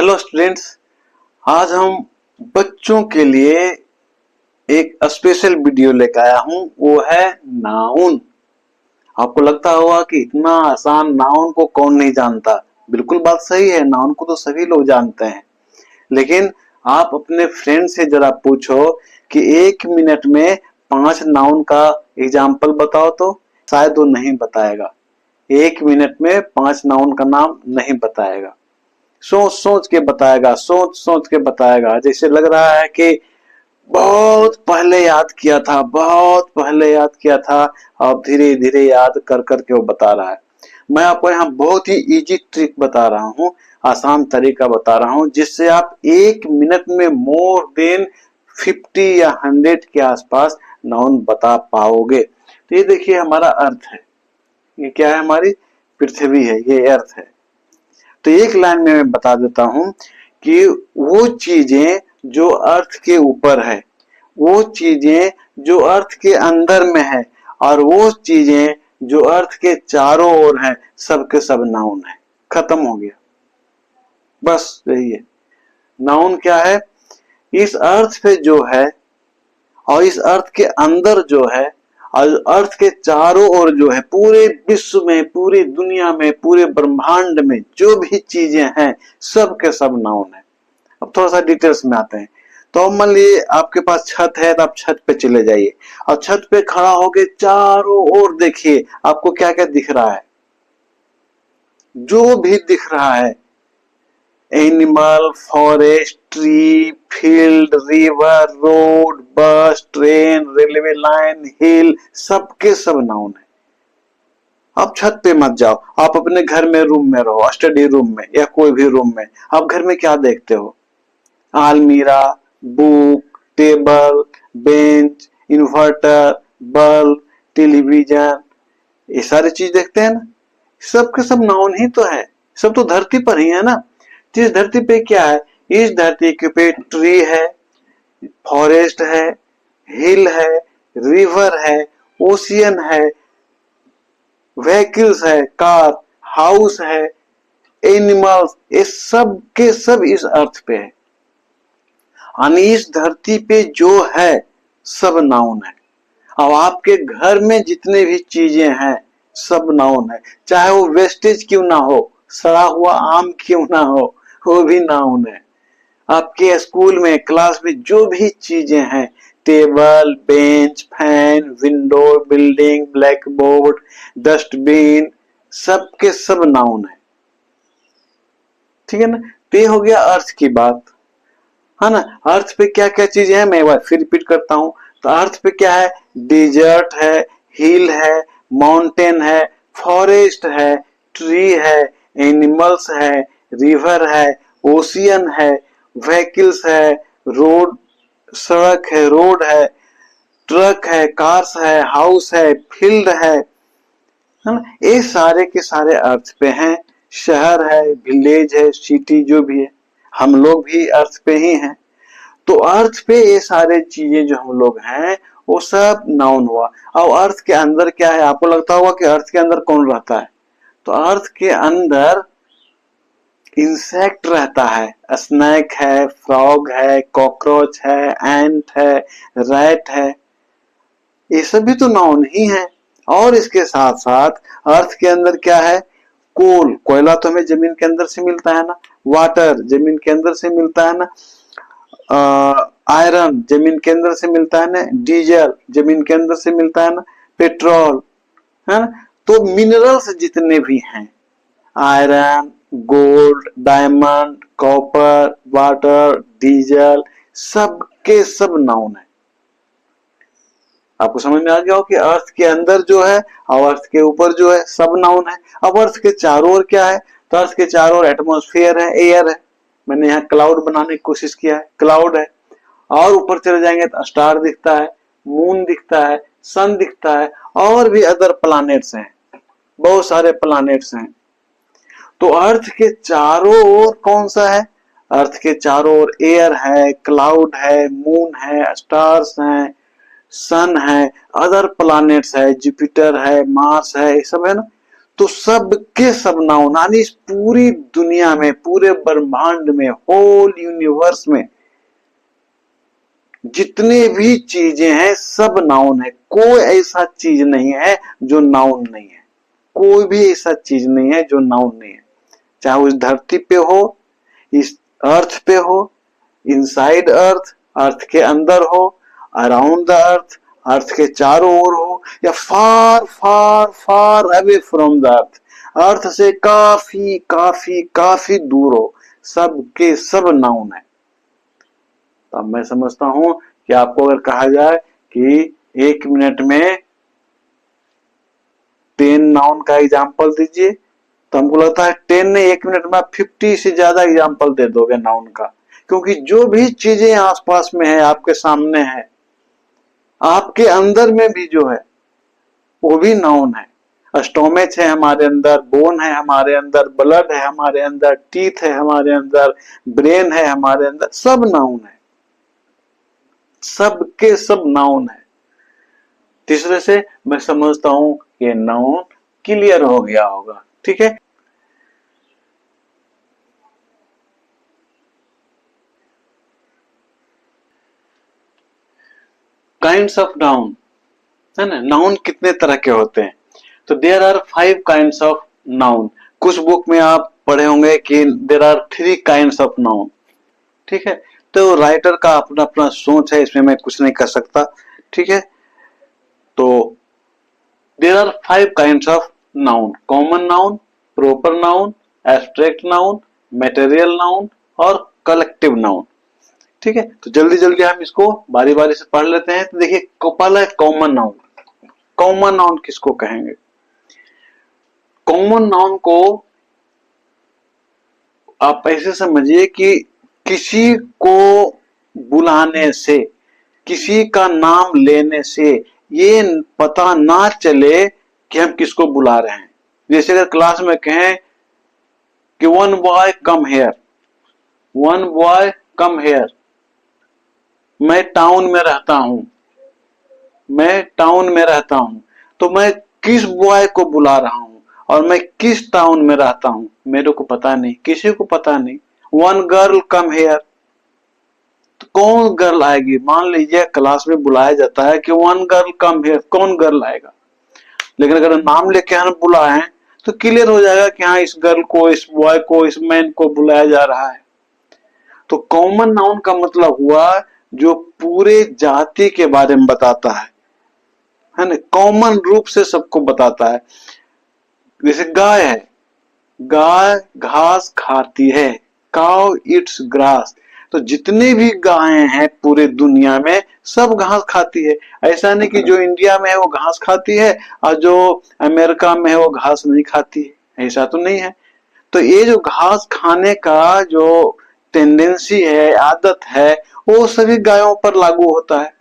Hello students, आज हम बच्चों के लिए एक स्पेशल वीडियो लेकर आया हूं। वो है नाउन। आपको लगता होगा कि इतना आसान नाउन को कौन नहीं जानता। बिल्कुल बात सही है, नाउन को तो सभी लोग जानते हैं। लेकिन आप अपने फ्रेंड से जरा पूछो कि 1 मिनट में 5 नाउन का एग्जाम्पल बताओ, तो शायद वो नहीं बताएगा। 1 मिनट में 5 नाउन का नाम नहीं बताएगा। सोच सोच के बताएगा, सोच सोच के बताएगा। जैसे लग रहा है कि बहुत पहले याद किया था, बहुत पहले याद किया था। अब धीरे धीरे याद कर कर के वो बता रहा है। मैं आपको यहाँ बहुत ही इजी ट्रिक बता रहा हूँ, आसान तरीका बता रहा हूँ, जिससे आप 1 मिनट में मोर देन 50 या 100 के आसपास नाउन बता पाओगे। तो ये देखिए हमारा अर्थ है। ये क्या है? हमारी पृथ्वी है, ये अर्थ है। तो एक लाइन में मैं बता देता हूं कि वो चीजें जो अर्थ के ऊपर है, वो चीजें जो अर्थ के अंदर में है, और वो चीजें जो अर्थ के चारों ओर है, सब के सब नाउन है। खत्म हो गया, बस यही है। नाउन क्या है? इस अर्थ पे जो है और इस अर्थ के अंदर जो है और अर्थ के चारों ओर जो है, पूरे विश्व में, पूरी दुनिया में, पूरे ब्रह्मांड में जो भी चीजें हैं, सब के सब नाउन है। अब थोड़ा सा डिटेल्स में आते हैं। तो मान लीजिए आपके पास छत है, तो आप छत पे चले जाइए और छत पे खड़ा होके चारों ओर देखिए, आपको क्या क्या दिख रहा है। जो भी दिख रहा है, animal, forest, tree, field, river, road, बस, ट्रेन, रेलवे लाइन, हिल, सबके सब नाउन है। आप छत पे मत जाओ, आप अपने घर में रूम में रहो, स्टडी रूम में या कोई भी रूम में। आप घर में क्या देखते हो? अलमीरा, book, table, bench, inverter, bulb, television, ये सारी चीज देखते हैं ना। सब के सब नाउन ही तो है। सब तो धरती पर ही है ना। जिस धरती पे क्या है? इस धरती के पे ट्री है, फॉरेस्ट है, हिल है, रिवर है, ओशियन है, व्हीकल्स है, कार, हाउस है, एनिमल्स, ये सब के सब इस अर्थ पे है। यानी इस धरती पे जो है सब नाउन है। अब आपके घर में जितने भी चीजें हैं सब नाउन है। चाहे वो वेस्टेज क्यों ना हो, सड़ा हुआ आम क्यों ना हो, वो भी नाउन है। आपके स्कूल में, क्लास में जो भी चीजें हैं, table, bench, fan, window, building, black board, dustbin, सबके सब नाउन है। ठीक है ना। तो ये हो गया अर्थ की बात, है ना। अर्थ पे क्या क्या चीजें हैं, मैं एक बार फिर रिपीट करता हूं। तो अर्थ पे क्या है? डिजर्ट है, हिल है, माउंटेन है, फॉरेस्ट है, ट्री है, एनिमल्स है, रिवर है, ओशियन है, व्हीकल्स है, रोड, सड़क है, रोड है, ट्रक है, कार्स है, हाउस है, फील्ड है ना। ये सारे के सारे अर्थ पे हैं। शहर है, विलेज है, सिटी, जो भी है, हम लोग भी अर्थ पे ही हैं। तो अर्थ पे ये सारे चीजें जो हम लोग हैं, वो सब नाउन हुआ। अब अर्थ के अंदर क्या है? आपको लगता होगा कि अर्थ के अंदर कौन रहता है। तो अर्थ के अंदर इंसेक्ट रहता है, स्नेक है, फ्रॉग है, कॉकरोच है, एंट है, रैट है, ये सब भी तो नाउन ही है। और इसके साथ साथ अर्थ के अंदर क्या है? कोल, कोयला तो हमें जमीन के अंदर से मिलता है ना। वाटर जमीन के अंदर से मिलता है ना। आयरन जमीन के अंदर से मिलता है ना। डीजल जमीन के अंदर से मिलता है ना। पेट्रोल, है ना। तो मिनरल्स जितने भी हैं, iron, gold, diamond, copper, water, diesel, सब के सब नाउन है। आपको समझ में आ गया हो कि अर्थ के अंदर जो है और अर्थ के ऊपर जो है, सब नाउन है। अब अर्थ के चारों ओर क्या है? तो अर्थ के चारों ओर एटमॉस्फेयर है, एयर है। मैंने यहाँ क्लाउड बनाने की कोशिश किया है, क्लाउड है। और ऊपर चले जाएंगे तो स्टार दिखता है, मून दिखता है, सन दिखता है, और भी अदर प्लैनेट्स हैं, बहुत सारे प्लैनेट्स हैं। तो अर्थ के चारों ओर कौन सा है? अर्थ के चारों ओर एयर है, क्लाउड है, मून है, स्टार्स हैं, सन है, अदर प्लैनेट्स है, जुपिटर है, मार्स है, ये सब है ना। तो सब के सब नाउन, यानी इस पूरी दुनिया में, पूरे ब्रह्मांड में, होल यूनिवर्स में जितने भी चीजें हैं सब नाउन है। कोई ऐसा चीज नहीं है जो नाउन नहीं है। कोई भी ऐसा चीज नहीं है जो नाउन नहीं है, चाहे वो इस धरती पे हो, इस अर्थ पे हो, इनसाइड अर्थ, अर्थ के अंदर हो, अराउंड द अर्थ, अर्थ के चारों ओर हो, या far far far away from the earth, earth से काफी काफी काफी दूर हो, सब के सब नाउन है। तो अब मैं समझता हूं कि आपको अगर कहा जाए कि 1 मिनट में 10 नाउन का एग्जाम्पल दीजिए, तो हमको लगता है 10 ने 1 मिनट में 50 से ज्यादा एग्जाम्पल दे दोगे नाउन का, क्योंकि जो भी चीजें आसपास में है, आपके सामने है, आपके अंदर में भी जो है वो भी नाउन है। स्टोमेच है हमारे अंदर, बोन है हमारे अंदर, ब्लड है हमारे अंदर, टीथ है हमारे अंदर, ब्रेन है हमारे अंदर, सब नाउन है, सब के सब नाउन है। तीसरे से मैं समझता हूं ये नाउन क्लियर हो गया होगा। ठीक है, काइंड्स ऑफ नाउन है ना, नाउन कितने तरह के होते हैं? तो there are 5 kinds of noun. कुछ बुक में आप पढ़े होंगे कि there are 3 kinds of noun. ठीक है, तो राइटर का अपना अपना सोच है, इसमें मैं कुछ नहीं कर सकता। ठीक है, तो there are 5 kinds of noun: common noun, proper noun, abstract noun, material noun और कलेक्टिव नाउन। ठीक है, तो जल्दी जल्दी हम इसको बारी बारी से पढ़ लेते हैं। तो देखिए, पहला है कॉमन नाउन। कॉमन नाउन किसको कहेंगे? कॉमन नाउन को आप ऐसे समझिए कि किसी को बुलाने से, किसी का नाम लेने से ये पता ना चले कि हम किसको बुला रहे हैं। जैसे अगर क्लास में कहें कि one boy come here, one boy come here, मैं टाउन में रहता हूं, मैं टाउन में रहता हूं, तो मैं किस बॉय को बुला रहा हूं और मैं किस टाउन में रहता हूं मेरे को पता नहीं, किसी को पता नहीं। वन गर्ल कम हेयर, तो कौन गर्ल आएगी? मान लीजिए क्लास में बुलाया जाता है कि वन गर्ल कम हेयर, कौन गर्ल आएगा? लेकिन अगर नाम लेके हम बुलाए तो क्लियर हो जाएगा कि हाँ, इस गर्ल को, इस बॉय को, इस मैन को बुलाया जा रहा है। तो कॉमन नाउन का मतलब हुआ जो पूरे जाति के बारे में बताता है ना, कॉमन रूप से सबको बताता है। जैसे गाय है, गाय घास खाती है, काउ इट्स ग्रास। तो जितने भी गायें हैं पूरे दुनिया में सब घास खाती है। ऐसा नहीं कि जो इंडिया में है वो घास खाती है और जो अमेरिका में है वो घास नहीं खाती है, ऐसा तो नहीं है। तो ये जो घास खाने का जो टेंडेंसी है, आदत है, वो सभी गायों पर लागू होता है।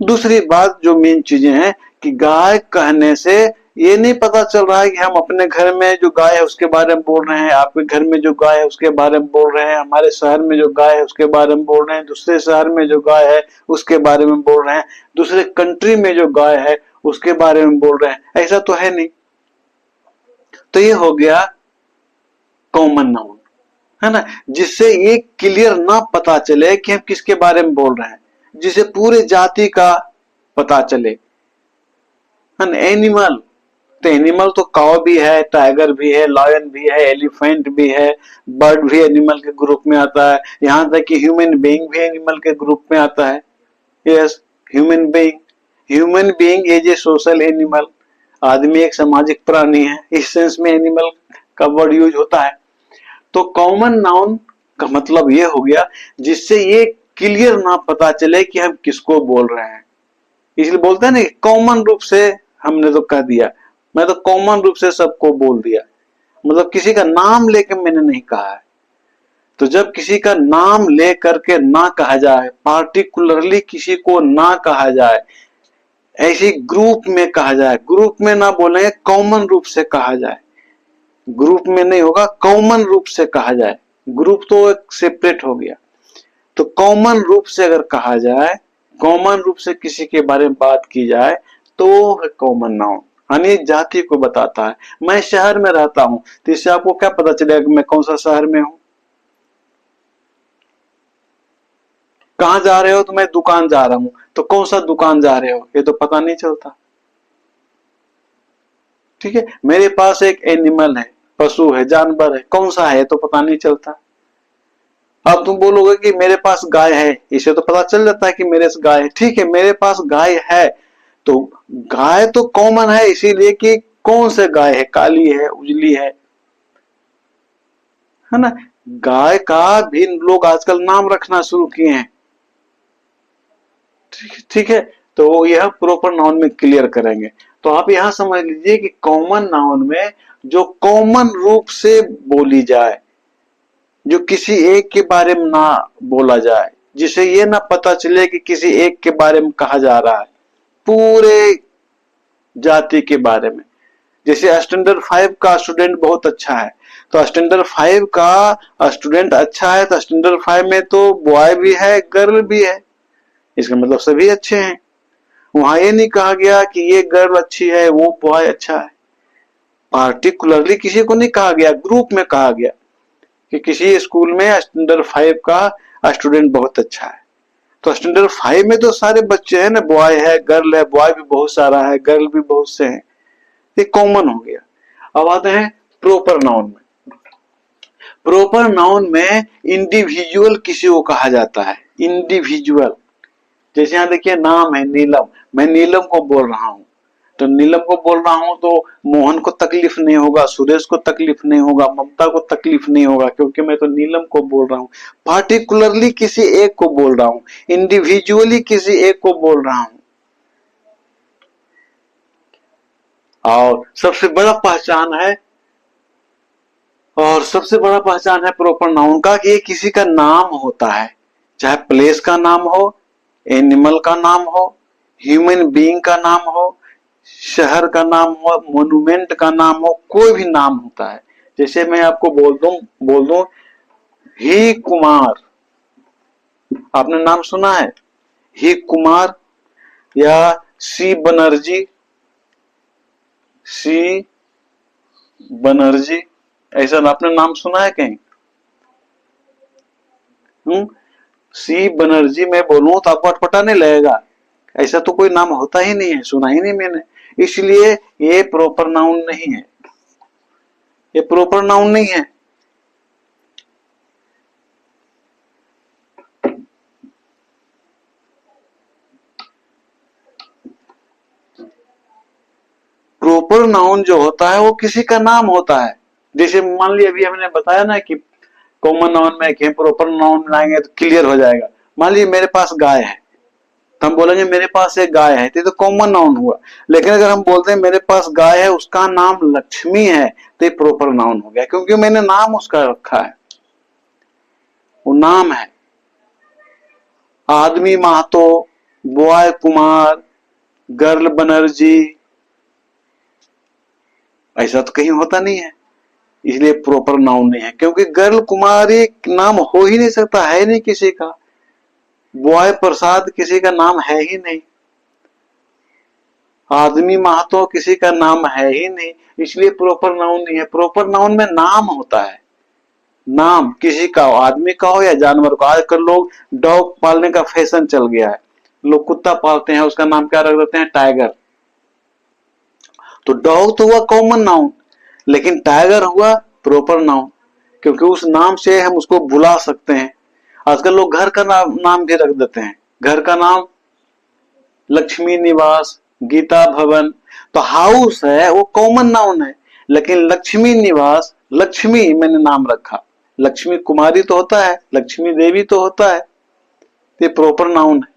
दूसरी बात जो मेन चीजें हैं कि गाय कहने से ये नहीं पता चल रहा है कि हम अपने घर में जो गाय है उसके बारे में बोल रहे हैं, आपके घर में जो गाय है उसके बारे में बोल रहे हैं, हमारे शहर में जो गाय है उसके बारे में बोल रहे हैं, दूसरे शहर में जो गाय है उसके बारे में बोल रहे हैं, दूसरे कंट्री में जो गाय है उसके बारे में बोल रहे हैं, ऐसा तो है नहीं। तो ये हो गया कॉमन नाउन, है ना, जिससे ये क्लियर ना पता चले कि हम किसके बारे में बोल रहे हैं, जिसे पूरे जाति का पता चले। है ना, एनिमल, तो एनिमल तो काऊ भी है, टाइगर भी है, लायन भी है, एलिफेंट भी है, बर्ड भी एनिमल के ग्रुप में आता है, यहां तक कि ह्यूमन बीइंग भी एनिमल के ग्रुप में आता है। Yes, human being, human being is a social animal. आदमी एक सामाजिक प्राणी है, इस सेंस में एनिमल का वर्ड यूज होता है। तो कॉमन नाउन का मतलब ये हो गया जिससे ये क्लियर ना पता चले कि हम किसको बोल रहे हैं। इसलिए बोलते हैं ना, कॉमन रूप से हमने तो कह दिया, मैं तो कॉमन रूप से सबको बोल दिया, मतलब किसी का नाम लेके मैंने नहीं कहा है। तो जब किसी का नाम ले करके ना कहा जाए, पार्टिकुलरली किसी को ना कहा जाए, ऐसी ग्रुप में कहा जाए, ग्रुप में ना बोलेंगे, कॉमन रूप से कहा जाए, ग्रुप में नहीं होगा, कॉमन रूप से कहा जाए, ग्रुप तो एक सेपरेट हो गया। तो कॉमन रूप से अगर कहा जाए, कॉमन रूप से किसी के बारे में बात की जाए तो है कॉमन नाउन। यानी जाति को बताता है। मैं शहर में रहता हूं, तो इससे आपको क्या पता चलेगा कि मैं कौन सा शहर में हूं। कहां जा रहे हो, तो मैं दुकान जा रहा हूं, तो कौन सा दुकान जा रहे हो ये तो पता नहीं चलता। ठीक है, मेरे पास एक एनिमल है, पशु है, जानवर है, कौन सा है तो पता नहीं चलता। अब तुम बोलोगे कि मेरे पास गाय है, इसे तो पता चल जाता है कि मेरे पास गाय है। ठीक है, मेरे पास गाय है, तो गाय तो कॉमन है, इसीलिए कि कौन से गाय है, काली है, उजली है ना। गाय का भी लोग आजकल नाम रखना शुरू किए हैं। ठीक है, तो यह प्रॉपर नाउन में क्लियर करेंगे। तो आप यहां समझ लीजिए कि कॉमन नाउन में जो कॉमन रूप से बोली जाए, जो किसी एक के बारे में ना बोला जाए, जिसे ये ना पता चले कि किसी एक के बारे में कहा जा रहा है, पूरे जाति के बारे में। जैसे स्टैंडर्ड 5 का स्टूडेंट बहुत अच्छा है, तो स्टैंडर्ड 5 का स्टूडेंट अच्छा है, तो स्टैंडर्ड 5 में तो बॉय भी है, गर्ल भी है, इसका मतलब सभी अच्छे हैं। वहां ये नहीं कहा गया कि ये गर्ल अच्छी है, वो बॉय अच्छा है। पार्टिकुलरली किसी को नहीं कहा गया, ग्रुप में कहा गया कि किसी स्कूल में स्टैंडर्ड 5 का स्टूडेंट बहुत अच्छा है। तो स्टैंडर्ड 5 में तो सारे बच्चे हैं ना, बॉय है, गर्ल है, बॉय भी बहुत सारा है, गर्ल भी बहुत से हैं, ये कॉमन हो गया। अब आते हैं प्रॉपर नाउन में। प्रॉपर नाउन में इंडिविजुअल किसी को कहा जाता है, इंडिविजुअल। जैसे यहां देखिए नाम है नीलम, मैं नीलम को बोल रहा हूं, तो नीलम को बोल रहा हूं तो मोहन को तकलीफ नहीं होगा, सुरेश को तकलीफ नहीं होगा, ममता को तकलीफ नहीं होगा, क्योंकि मैं तो नीलम को बोल रहा हूं। पार्टिकुलरली किसी एक को बोल रहा हूं, इंडिविजुअली किसी एक को बोल रहा हूं। और सबसे बड़ा पहचान है प्रॉपर नाउन का कि ये किसी का नाम होता है, चाहे प्लेस का नाम हो, एनिमल का नाम हो, ह्यूमन बीइंग का नाम हो, शहर का नाम हो, मोन्यूमेंट का नाम हो, कोई भी नाम होता है। जैसे मैं आपको बोल दूं ही कुमार, आपने नाम सुना है ही कुमार, या सी बनर्जी, सी बनर्जी, ऐसा आपने नाम सुना है कहीं? सी बनर्जी मैं बोलूं तो आपको अटपटा नहीं लगेगा, ऐसा तो कोई नाम होता ही नहीं है, सुना ही नहीं मैंने। इसलिए ये प्रॉपर नाउन नहीं है, ये प्रॉपर नाउन नहीं है। प्रॉपर नाउन जो होता है वो किसी का नाम होता है। जैसे मान लिया अभी हमने बताया ना कि कॉमन नाउन में प्रॉपर नाउन लाएंगे तो क्लियर हो जाएगा। मान लीजिए मेरे पास गाय है, तो हम बोलेंगे मेरे पास एक गाय है, तो कॉमन नाउन हुआ। लेकिन अगर हम बोलते हैं मेरे पास गाय है, उसका नाम लक्ष्मी है, तो ये प्रॉपर नाउन हो गया, क्योंकि मैंने नाम उसका रखा है, वो नाम है। आदमी महतो, बॉय कुमार, गर्ल बनर्जी, ऐसा तो कहीं होता नहीं है, इसलिए प्रॉपर नाउन नहीं है। क्योंकि गर्ल कुमारी नाम हो ही नहीं सकता, है नहीं किसी का। बॉय प्रसाद किसी का नाम है ही नहीं, आदमी महतो किसी का नाम है ही नहीं, इसलिए प्रॉपर नाउन नहीं है। प्रॉपर नाउन में नाम होता है, नाम किसी का हो, आदमी का हो या जानवर का। आजकल लोग डॉग पालने का फैशन चल गया है, लोग कुत्ता पालते हैं, उसका नाम क्या रख देते हैं, टाइगर। तो डॉग तो हुआ कॉमन नाउन, लेकिन टाइगर हुआ प्रॉपर नाउन, क्योंकि उस नाम से हम उसको बुला सकते हैं। आजकल लोग घर का नाम भी रख देते हैं, घर का नाम लक्ष्मी निवास, गीता भवन, तो हाउस है वो कॉमन नाउन है, लेकिन लक्ष्मी निवास, लक्ष्मी मैंने नाम रखा, लक्ष्मी कुमारी तो होता है, लक्ष्मी देवी तो होता है, ये प्रॉपर नाउन है।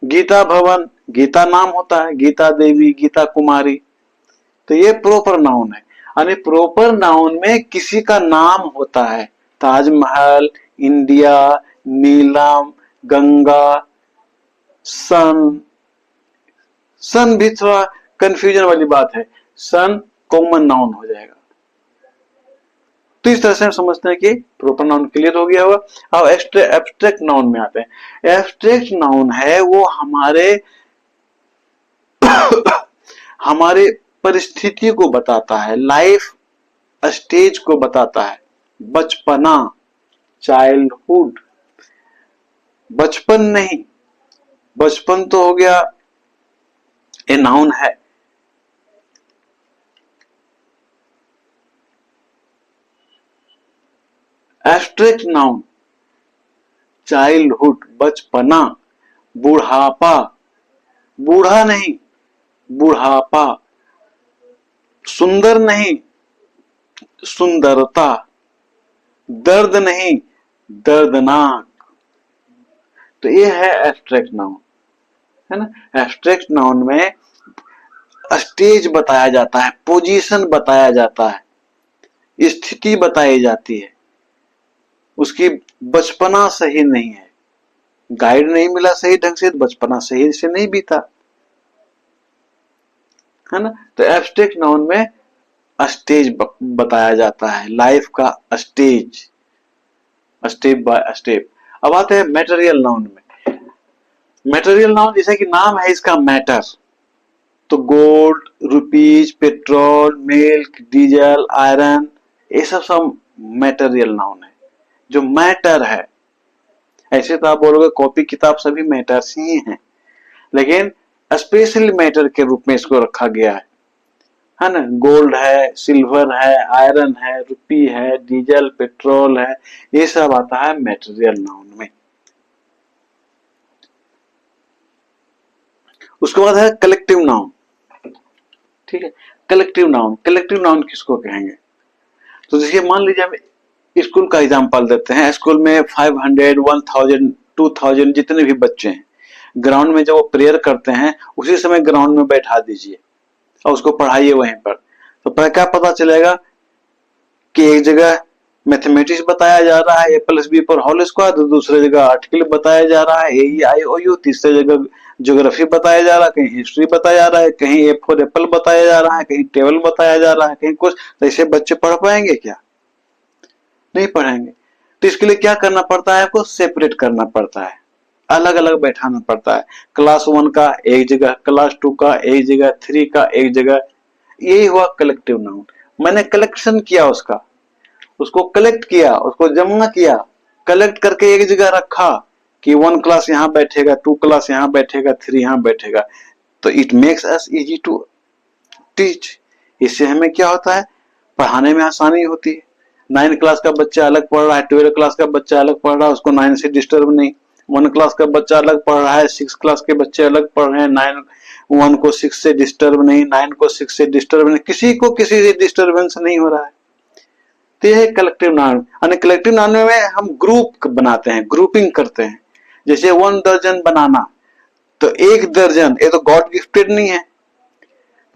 गीता भवन, गीता नाम होता है, गीता देवी, गीता कुमारी, तो ये प्रॉपर नाउन है। यानी प्रॉपर नाउन में किसी का नाम होता है, ताजमहल, इंडिया, नीलम, गंगा, सन। सन भी थोड़ा कंफ्यूजन वाली बात है, सन कॉमन नाउन हो जाएगा। तो इस तरह से हम समझते हैं कि प्रॉपर नाउन क्लियर हो गया होगा। अब एब्स्ट्रैक्ट नाउन में आते हैं। एब्स्ट्रैक्ट नाउन है वो हमारे परिस्थिति को बताता है, लाइफ स्टेज को बताता है। बचपना, चाइल्डहुड, बचपन नहीं, बचपन तो हो गया, ए नाउन है। एब्स्ट्रैक्ट नाउन, चाइल्डहुड, बचपना, बुढ़ापा, बूढ़ा नहीं, बुढ़ापा, सुंदर नहीं, सुंदरता, दर्द नहीं, दर्दनाक। तो ये है एब्स्ट्रैक्ट नाउन, है ना। एब्स्ट्रैक्ट नाउन में स्टेज बताया जाता है, पोजीशन बताया जाता है, स्थिति बताई जाती है, उसकी बचपना सही नहीं है, गाइड नहीं मिला सही ढंग से, बचपना सही से नहीं बीता, है ना। तो एब्स्ट्रैक्ट नाउन में स्टेज बताया जाता है, लाइफ का स्टेज, स्टेप बाय स्टेप। अब आते हैं मैटेरियल नाउन में। मैटेरियल नाउन जैसे कि नाम है इसका मैटर, तो gold, rupees, petrol, milk, diesel, iron, ये सब मैटेरियल नाउन है, जो मैटर है। ऐसे तो आप बोलोगे कॉपी किताब सभी मैटर्स ही हैं, लेकिन स्पेशल मैटर के रूप में इसको रखा गया है ना। गोल्ड है, सिल्वर है, आयरन है, रुपी है, डीजल, पेट्रोल है, ये सब आता है मैटेरियल नाउन में। उसके बाद है कलेक्टिव नाउन, ठीक है। कलेक्टिव नाउन, कलेक्टिव नाउन किसको कहेंगे? तो देखिए, मान लीजिए हम स्कूल का एग्जांपल देते हैं। स्कूल में 500, 1000, 2000 जितने भी बच्चे हैं, ग्राउंड में जब वो प्रेयर करते हैं उसी समय ग्राउंड में बैठा दीजिए और उसको पढ़ाइए वहीं पर। तो क्या पता चलेगा कि एक जगह मैथमेटिक्स बताया जा रहा है, a+b पर होल स्क्वायर, तो दूसरी जगह आर्टिकल बताया जा रहा है, AEIOU, तीसरी जगह ज्योग्राफी बताया जा रहा है, कहीं हिस्ट्री बताया जा रहा है, कहीं A फॉर एप्पल बताया जा रहा है, कहीं टेबल बताया जा रहा है, कहीं कुछ। तो ऐसे बच्चे पढ़ पाएंगे क्या? नहीं पढ़ेंगे। तो इसके लिए क्या करना पड़ता है? आपको सेपरेट करना पड़ता है, अलग अलग बैठाना पड़ता है। क्लास 1 का एक जगह, क्लास 2 का एक जगह, 3 का एक जगह। यही हुआ कलेक्टिव नाउन। मैंने कलेक्शन किया, उसको कलेक्ट किया, उसको जमा किया, कलेक्ट करके एक जगह रखा कि 1 क्लास यहाँ बैठेगा, 2 क्लास यहाँ बैठेगा, 3 यहाँ बैठेगा। तो it makes us easy to teach. इससे हमें क्या होता है? पढ़ाने में आसानी होती है। 9 क्लास का बच्चा अलग पढ़ रहा है, 12 क्लास का बच्चा अलग पढ़ रहा है, उसको 9 से डिस्टर्ब नहीं। 1 क्लास का बच्चा अलग पढ़ रहा है, 6 क्लास के बच्चे अलग पढ़ रहे हैं, 1 को 6 से डिस्टर्ब नहीं, 9 को 6 से डिस्टर्ब नहीं, किसी को किसी से डिस्टर्बेंस नहीं हो रहा है। तो यह है कलेक्टिव नाउन। यानी कलेक्टिव नाउन में हम ग्रुप बनाते हैं, ग्रुपिंग करते हैं। जैसे 1 दर्जन बनाना, तो 1 दर्जन, ये तो गॉड गिफ्टेड नहीं है,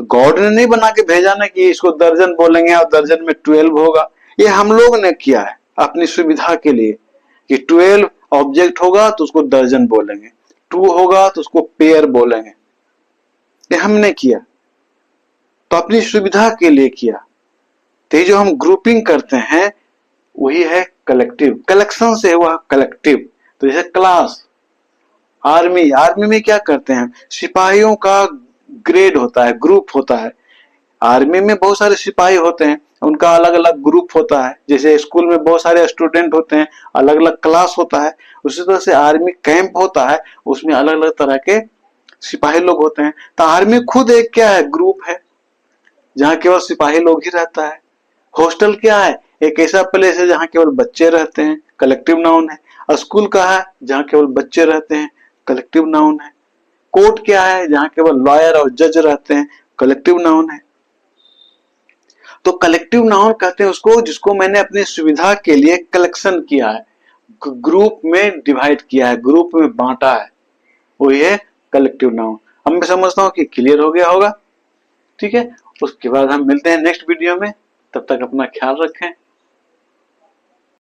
गॉड ने नहीं बना के भेजा ना कि इसको दर्जन बोलेंगे और दर्जन में 12 होगा। ये हम लोग ने किया है अपनी सुविधा के लिए कि 12 ऑब्जेक्ट होगा तो उसको दर्जन बोलेंगे, 2 होगा तो उसको पेयर बोलेंगे। ये हमने किया, तो अपनी सुविधा के लिए किया। तो जो हम ग्रुपिंग करते हैं वही है कलेक्टिव। कलेक्शन से हुआ कलेक्टिव। तो जैसे क्लास, आर्मी, आर्मी में क्या करते हैं? सिपाहियों का ग्रेड होता है, ग्रुप होता है। आर्मी में बहुत सारे सिपाही होते हैं, उनका अलग अलग ग्रुप होता है। जैसे स्कूल में बहुत सारे स्टूडेंट होते हैं, अलग अलग क्लास होता है। उसी तरह से आर्मी कैंप होता है, उसमें अलग अलग तरह के सिपाही लोग होते हैं। तो आर्मी खुद एक क्या है? ग्रुप है, जहाँ केवल सिपाही लोग ही रहता है। हॉस्टल क्या है? एक ऐसा प्लेस है जहाँ केवल बच्चे रहते हैं, कलेक्टिव नाउन है। स्कूल का है जहाँ केवल बच्चे रहते हैं, कलेक्टिव नाउन है। कोर्ट क्या है? जहाँ केवल लॉयर और जज रहते हैं, कलेक्टिव नाउन है। तो कलेक्टिव नाउन कहते हैं उसको जिसको मैंने अपनी सुविधा के लिए कलेक्शन किया है, ग्रुप में डिवाइड किया है, ग्रुप में बांटा है, वही है कलेक्टिव नाउन। अब मैं समझता हूँ कि क्लियर हो गया होगा। ठीक है, उसके बाद हम मिलते हैं नेक्स्ट वीडियो में। तब तक अपना ख्याल रखें।